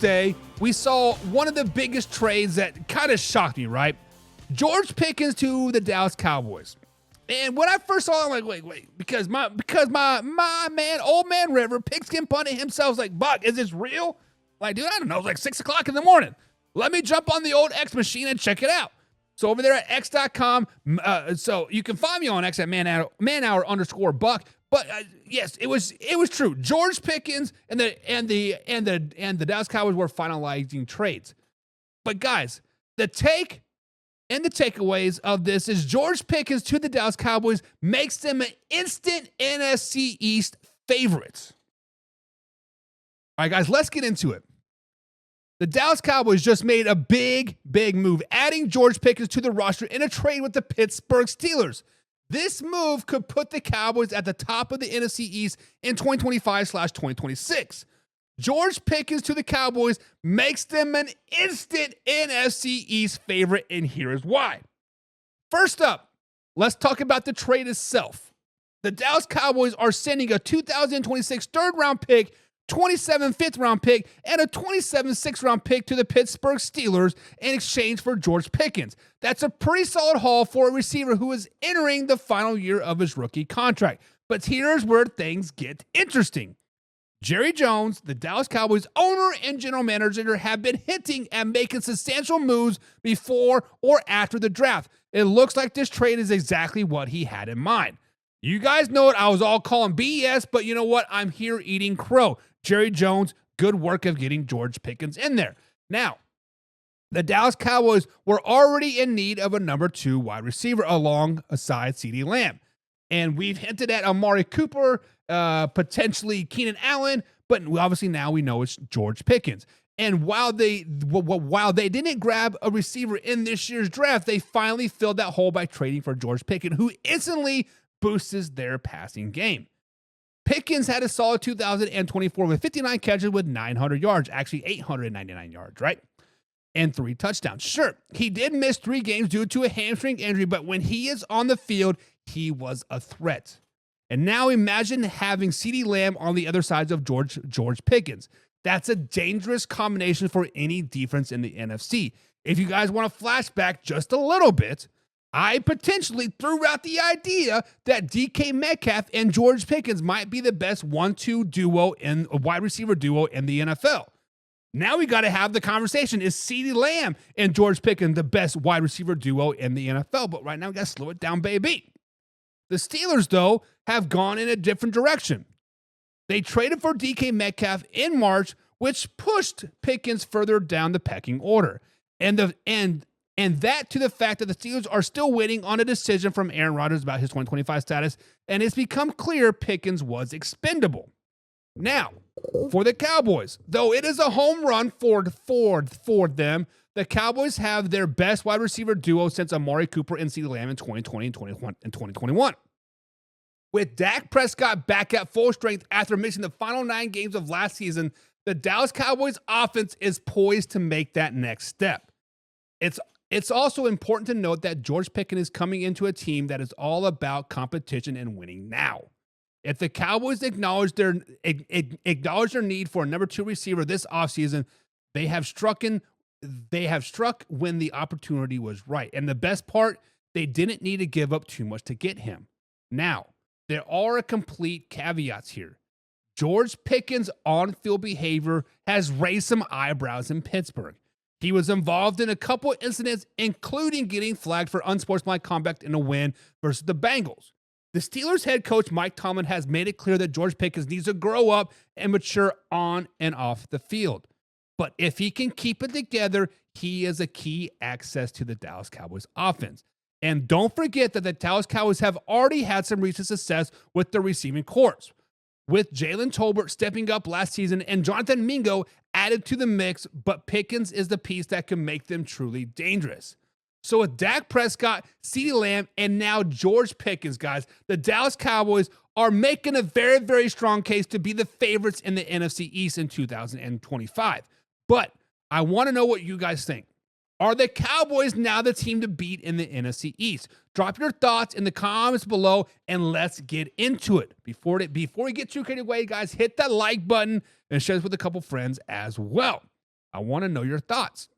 Thursday, we saw one of the biggest trades that kind of shocked me, right? George Pickens to the Dallas Cowboys. And when I first saw it, I'm like, wait, because my man, old man River, pigskin punted himself, was like, Buck, is this real? Like, dude, I don't know, it's like 6 o'clock in the morning. Let me jump on the old X machine and check it out. So over there at x.com, so you can find me on X at manhour_Buck. But yes, it was true. George Pickens and the Dallas Cowboys were finalizing trades. But guys, the take and the takeaways of this is George Pickens to the Dallas Cowboys makes them an instant NFC East favorites. All right, guys, let's get into it. The Dallas Cowboys just made a big move, adding George Pickens to the roster in a trade with the Pittsburgh Steelers. This move could put the Cowboys at the top of the NFC East in 2025/2026. George Pickens to the Cowboys makes them an instant NFC East favorite, and here is why. First up, let's talk about the trade itself. The Dallas Cowboys are sending a 2026 third-round pick, 27 fifth-round pick, and a 27 sixth-round pick to the Pittsburgh Steelers in exchange for George Pickens. That's a pretty solid haul for a receiver who is entering the final year of his rookie contract. But here's where things get interesting. Jerry Jones, the Dallas Cowboys owner and general manager, have been hinting at making substantial moves before or after the draft. It looks like this trade is exactly what he had in mind. You guys know it. I was all calling BS, but you know what? I'm here eating crow. Jerry Jones, good work of getting George Pickens in there. Now, the Dallas Cowboys were already in need of a number 2 wide receiver alongside CeeDee Lamb. And we've hinted at Amari Cooper, potentially Keenan Allen, but obviously now we know it's George Pickens. And while they didn't grab a receiver in this year's draft, they finally filled that hole by trading for George Pickens, who instantly boosts their passing game. Pickens had a solid 2024 with 59 catches with 900 yards, actually 899 yards, right? And 3 touchdowns. Sure, he did miss 3 games due to a hamstring injury, but when he is on the field, he was a threat. And now imagine having CeeDee Lamb on the other side of George Pickens. That's a dangerous combination for any defense in the NFC. If you guys want to flashback just a little bit, I potentially threw out the idea that DK Metcalf and George Pickens might be the best 1-2 duo in a wide receiver duo in the NFL. Now we got to have the conversation. Is CeeDee Lamb and George Pickens the best wide receiver duo in the NFL? But right now we got to slow it down, baby. The Steelers, though, have gone in a different direction. They traded for DK Metcalf in March, which pushed Pickens further down the pecking order. And that to the fact that the Steelers are still waiting on a decision from Aaron Rodgers about his 2025 status, and it's become clear Pickens was expendable. Now, for the Cowboys, though it is a home run for them, the Cowboys have their best wide receiver duo since Amari Cooper and CeeDee Lamb in 2020 and 2021. With Dak Prescott back at full strength after missing the final 9 games of last season, the Dallas Cowboys offense is poised to make that next step. It's also important to note that George Pickens is coming into a team that is all about competition and winning now. If the Cowboys acknowledge their need for a number 2 receiver this offseason, they have struck when the opportunity was right. And the best part, they didn't need to give up too much to get him. Now, there are a complete caveats here. George Pickens' on-field behavior has raised some eyebrows in Pittsburgh. He was involved in a couple incidents, including getting flagged for unsportsmanlike conduct in a win versus the Bengals. The Steelers head coach Mike Tomlin has made it clear that George Pickens needs to grow up and mature on and off the field. But if he can keep it together, he is a key access to the Dallas Cowboys offense. And don't forget that the Dallas Cowboys have already had some recent success with the receiving corps, with Jalen Tolbert stepping up last season and Jonathan Mingo added to the mix, but Pickens is the piece that can make them truly dangerous. So with Dak Prescott, CeeDee Lamb, and now George Pickens, guys, the Dallas Cowboys are making a very, very strong case to be the favorites in the NFC East in 2025. But I want to know what you guys think. Are the Cowboys now the team to beat in the NFC East? Drop your thoughts in the comments below, and let's get into it. Before we get too carried away, guys, hit that like button and share this with a couple friends as well. I want to know your thoughts.